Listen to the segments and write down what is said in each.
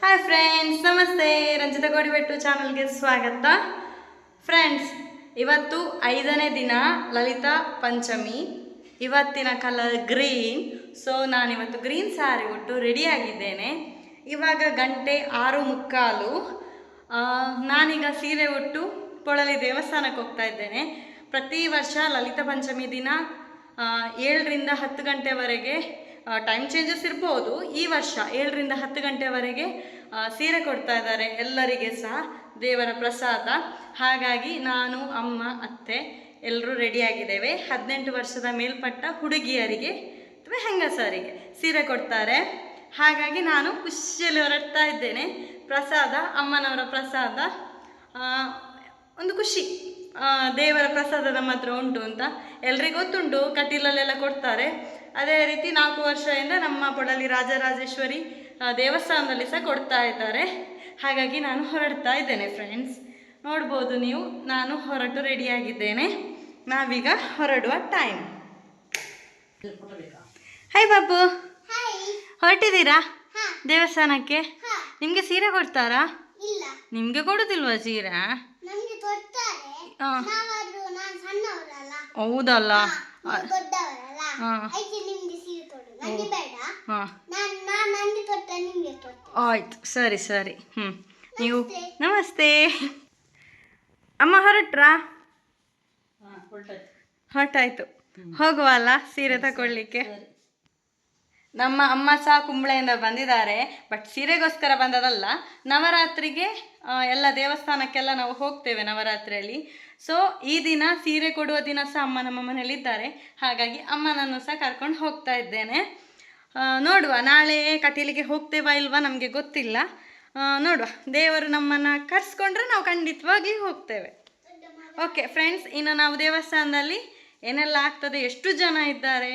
Hi friends, ನಮಸ್ತೆ. ರಂಜಿತಾ ಗೋಡಿಬೆಟ್ಟು ಚಾನಲ್ಗೆ ಸ್ವಾಗತ. ಫ್ರೆಂಡ್ಸ್, ಇವತ್ತು 5ನೇ ದಿನ ಲಲಿತಾ ಪಂಚಮಿ. ಇವತ್ತಿನ ಕಲರ್ ಗ್ರೀನ್. ಸೊ ನಾನಿವತ್ತು ಗ್ರೀನ್ ಸ್ಯಾರಿ ಉಟ್ಟು ರೆಡಿಯಾಗಿದ್ದೇನೆ. ಇವಾಗ ಗಂಟೆ 6:45. ನಾನೀಗ ಸೀರೆ ಉಟ್ಟು ಪೊಳಲಿ ದೇವಸ್ಥಾನಕ್ಕೆ ಹೋಗ್ತಾ ಇದ್ದೇನೆ. ಪ್ರತಿ ವರ್ಷ ಲಲಿತಾ ಪಂಚಮಿ ದಿನ 7ರಿಂದ 10 ಗಂಟೆವರೆಗೆ ಟೈಮ್ ಚೇಂಜಸ್ ಇರ್ಬೋದು. ಈ ವರ್ಷ 7ರಿಂದ 10 ಗಂಟೆವರೆಗೆ ಸೀರೆ ಕೊಡ್ತಾ ಇದ್ದಾರೆ ಎಲ್ಲರಿಗೆ ಸಹ, ದೇವರ ಪ್ರಸಾದ. ಹಾಗಾಗಿ ನಾನು, ಅಮ್ಮ, ಅತ್ತೆ ಎಲ್ಲರೂ ರೆಡಿಯಾಗಿದ್ದೇವೆ. 18 ವರ್ಷದ ಮೇಲ್ಪಟ್ಟ ಹುಡುಗಿಯರಿಗೆ ಅಥವಾ ಹೆಂಗಸರಿಗೆ ಸೀರೆ ಕೊಡ್ತಾರೆ. ಹಾಗಾಗಿ ನಾನು ಖುಷಿಯಲ್ಲಿ ಹೊರಡ್ತಾ ಇದ್ದೇನೆ. ಪ್ರಸಾದ, ಅಮ್ಮನವರ ಪ್ರಸಾದ, ಒಂದು ಖುಷಿ. ದೇವರ ಪ್ರಸಾದ ನಮ್ಮ ಹತ್ರ ಉಂಟು ಅಂತ ಎಲ್ರಿಗೂ ಗೊತ್ತುಂಟು, ಕಟೀಲಲ್ಲೆಲ್ಲ ಕೊಡ್ತಾರೆ. ಅದೇ ರೀತಿ 4 ವರ್ಷದಿಂದ ನಮ್ಮ ಪೊಳಲಿ ರಾಜರಾಜೇಶ್ವರಿ ದೇವಸ್ಥಾನದಲ್ಲಿ ಸಹ ಕೊಡ್ತಾ ಇದ್ದಾರೆ. ಹಾಗಾಗಿ ನಾನು ಹೊರಡ್ತಾ ಇದ್ದೇನೆ. ಫ್ರೆಂಡ್ಸ್, ನೋಡ್ಬೋದು ನೀವು, ನಾನು ಹೊರಟು ರೆಡಿಯಾಗಿದ್ದೇನೆ. ನಾವೀಗ ಹೊರಡುವ ಟೈಮ್. ಹಾಯ್ ಬಾಬು, ಹೊರಟಿದ್ದೀರಾ ದೇವಸ್ಥಾನಕ್ಕೆ? ನಿಮಗೆ ಸೀರೆ ಕೊಡ್ತಾರಾ? ನಿಮಗೆ ಕೊಡುದಿಲ್ವಾ ಸೀರೆ? ಹೌದಲ್ಲ. ಆಯ್ತು, ಸರಿ ಸರಿ. ನೀವು ನಮಸ್ತೆ. ಅಮ್ಮ ಹೊರಟ್ರಾ? ಹೊರಟಾಯ್ತು. ಹೋಗುವಲ್ಲ ಸೀರೆ ತಗೊಳ್ಳಿಕ್ಕೆ. ನಮ್ಮ ಅಮ್ಮ ಸಹ ಕುಂಬಳೆಯಿಂದ ಬಂದಿದ್ದಾರೆ. ಬಟ್ ಸೀರೆಗೋಸ್ಕರ ಬಂದದಲ್ಲ, ನವರಾತ್ರಿಗೆ ಎಲ್ಲ ದೇವಸ್ಥಾನಕ್ಕೆಲ್ಲ ನಾವು ಹೋಗ್ತೇವೆ ನವರಾತ್ರಿಯಲ್ಲಿ. ಸೊ ಈ ದಿನ ಸೀರೆ ಕೊಡುವ ದಿನ ಸಹ ಅಮ್ಮ ನಮ್ಮ ಮನೆಯಲ್ಲಿದ್ದಾರೆ. ಹಾಗಾಗಿ ಅಮ್ಮನನ್ನು ಸಹ ಕರ್ಕೊಂಡು ಹೋಗ್ತಾ ಇದ್ದೇನೆ. ನೋಡುವ, ನಾಳೆ ಕಟೀಲಿಗೆ ಹೋಗ್ತೇವಾ ಇಲ್ವಾ ನಮಗೆ ಗೊತ್ತಿಲ್ಲ. ನೋಡುವ, ದೇವರು ನಮ್ಮನ್ನು ಕರೆಸ್ಕೊಂಡ್ರೆ ನಾವು ಖಂಡಿತವಾಗಿ ಹೋಗ್ತೇವೆ. ಓಕೆ ಫ್ರೆಂಡ್ಸ್, ಇನ್ನು ನಾವು ದೇವಸ್ಥಾನದಲ್ಲಿ ಏನೆಲ್ಲ ಆಗ್ತದೆ, ಎಷ್ಟು ಜನ ಇದ್ದಾರೆ,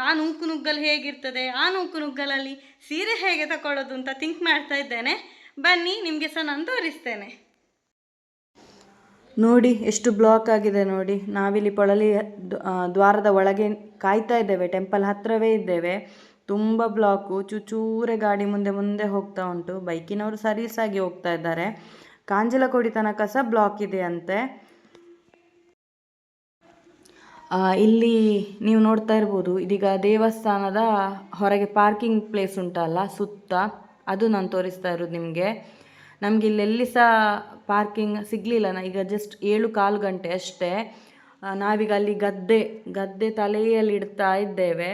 ಆ ನೂಕುನುಗ್ಗಲು ಹೇಗಿರ್ತದೆ, ಆ ನೂಕುನುಗ್ಗಲಲ್ಲಿ ಸೀರೆ ಹೇಗೆ ತಗೊಳ್ಳೋದು ಅಂತ ಥಿಂಕ್ ಮಾಡ್ತಾ ಇದ್ದೇನೆ. ಬನ್ನಿ, ನಿಮಗೆ ಸಹ ನಾನು ತೋರಿಸ್ತೇನೆ. ನೋಡಿ ಎಷ್ಟು ಬ್ಲಾಕ್ ಆಗಿದೆ ನೋಡಿ. ನಾವಿಲ್ಲಿ ಪೊಳಲಿ ದ್ವಾರದ ಒಳಗೆ ಕಾಯ್ತಾ ಇದ್ದೇವೆ. ಟೆಂಪಲ್ ಹತ್ತಿರವೇ ಇದ್ದೇವೆ. ತುಂಬ ಬ್ಲಾಕು. ಚೂಚೂರೆ ಗಾಡಿ ಮುಂದೆ ಮುಂದೆ ಹೋಗ್ತಾ ಉಂಟು. ಬೈಕಿನವರು ಸರ್ವಿಸ್ ಆಗಿ ಹೋಗ್ತಾ ಇದ್ದಾರೆ. ಕಾಂಜಲಕೋಡಿ ತನಕ ಸಹ ಬ್ಲಾಕ್ ಇದೆ ಅಂತೆ. ಇಲ್ಲಿ ನೀವು ನೋಡ್ತಾ ಇರ್ಬೋದು, ಇದೀಗ ದೇವಸ್ಥಾನದ ಹೊರಗೆ ಪಾರ್ಕಿಂಗ್ ಪ್ಲೇಸ್ ಉಂಟಲ್ಲ ಸುತ್ತ, ಅದು ನಾನು ತೋರಿಸ್ತಾ ಇರೋದು ನಿಮಗೆ. ನಮಗೆ ಇಲ್ಲೆಲ್ಲಿ ಸಹ ಪಾರ್ಕಿಂಗ್ ಸಿಗಲಿಲ್ಲ. ಈಗ ಜಸ್ಟ್ 7-4 ಗಂಟೆ ಅಷ್ಟೇ. ನಾವೀಗ ಅಲ್ಲಿ ಗದ್ದೆ ತಲೆಯಲ್ಲಿ ಇಡ್ತಾ ಇದ್ದೇವೆ.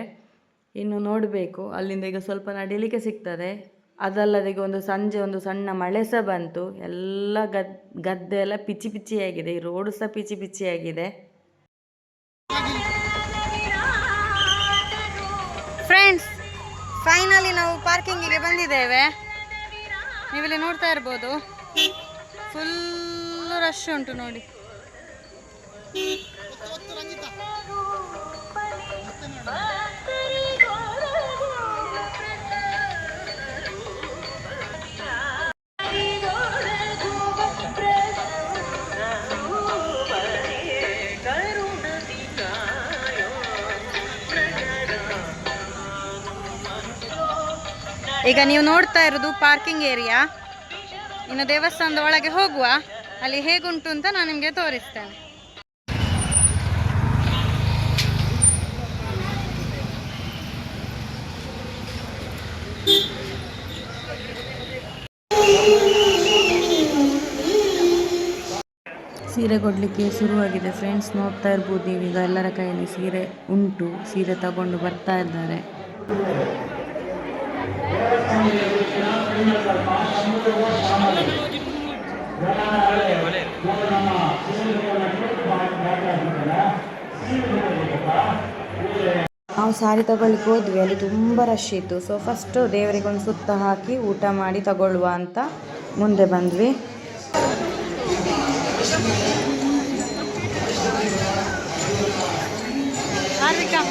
ಇನ್ನು ನೋಡಬೇಕು, ಅಲ್ಲಿಂದ ಈಗ ಸ್ವಲ್ಪ ನಡಿಲಿಕ್ಕೆ ಸಿಗ್ತದೆ. ಅದಲ್ಲದೆ ಈಗ ಸಂಜೆ ಒಂದು ಸಣ್ಣ ಮಳೆ ಸಹ ಬಂತು. ಎಲ್ಲ ಗದ್ದೆ ಎಲ್ಲ ಪಿಚ್ಚಿ ಪಿಚ್ಚಿಯಾಗಿದೆ. ಈ ರೋಡು ಸಹ ಪಿಚ್ಚಿ ಪಿಚ್ಚಿಯಾಗಿದೆ. ಫ್ರೆಂಡ್ಸ್, ಫೈನಲಿ ನಾವು ಪಾರ್ಕಿಂಗಿಗೆ ಬಂದಿದ್ದೇವೆ. ನೀವಿಲ್ಲಿ ನೋಡ್ತಾ ಇರ್ಬೋದು, ಫುಲ್ ರಶ್ ಉಂಟು ನೋಡಿ. ಈಗ ನೀವು ನೋಡ್ತಾ ಇರೋದು ಪಾರ್ಕಿಂಗ್ ಏರಿಯಾ. ಇನ್ನು ದೇವಸ್ಥಾನದ ಒಳಗೆ ಹೋಗುವ, ಅಲ್ಲಿ ಹೇಗುಂಟು ಅಂತ ನಾನು ನಿಮಗೆ ತೋರಿಸ್ತೇನೆ. ಸೀರೆ ಕೊಡಲಿಕ್ಕೆ ಶುರುವಾಗಿದೆ ಫ್ರೆಂಡ್ಸ್. ನೋಡ್ತಾ ಇರ್ಬೋದು ನೀವೀಗ, ಎಲ್ಲರ ಕೈಯಲ್ಲಿ ಸೀರೆ ಉಂಟು. ಸೀರೆ ತಗೊಂಡು ಬರ್ತಾ ಇದ್ದಾರೆ. ನಾವು ಸಾರಿ ತಗೊಳ್ಳಿಕ್ಕೆ ಹೋದ್ವಿ, ಅಲ್ಲಿ ತುಂಬ ರಶ್ ಇತ್ತು. ಸೊ ಫಸ್ಟು ದೇವರಿಗೆ ಒಂದು ಸುತ್ತ ಹಾಕಿ ಊಟ ಮಾಡಿ ತಗೊಳ್ಳುವ ಅಂತ ಮುಂದೆ ಬಂದ್ವಿ. ಆರ್ವಿಕಾ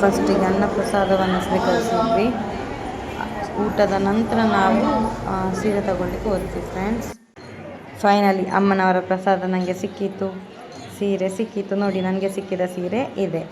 ಫಸ್ಟಿಗೆ ಅನ್ನ ಪ್ರಸಾದವನ್ನು ಸ್ವೀಕರಿಸಿದ್ವಿ. ಊಟದ ನಂತರ ನಾವು ಸೀರೆ ತಗೊಳ್ಳಿಕ್ಕೆ ಹೋದ್ವಿ ಫ್ರೆಂಡ್ಸ್. ಫೈನಲಿ ಅಮ್ಮನವರ ಪ್ರಸಾದ ನನಗೆ ಸಿಕ್ಕಿತು, ಸೀರೆ ಸಿಕ್ಕಿತು. ನೋಡಿ, ನನಗೆ ಸಿಕ್ಕಿದ ಸೀರೆ ಇದೆ.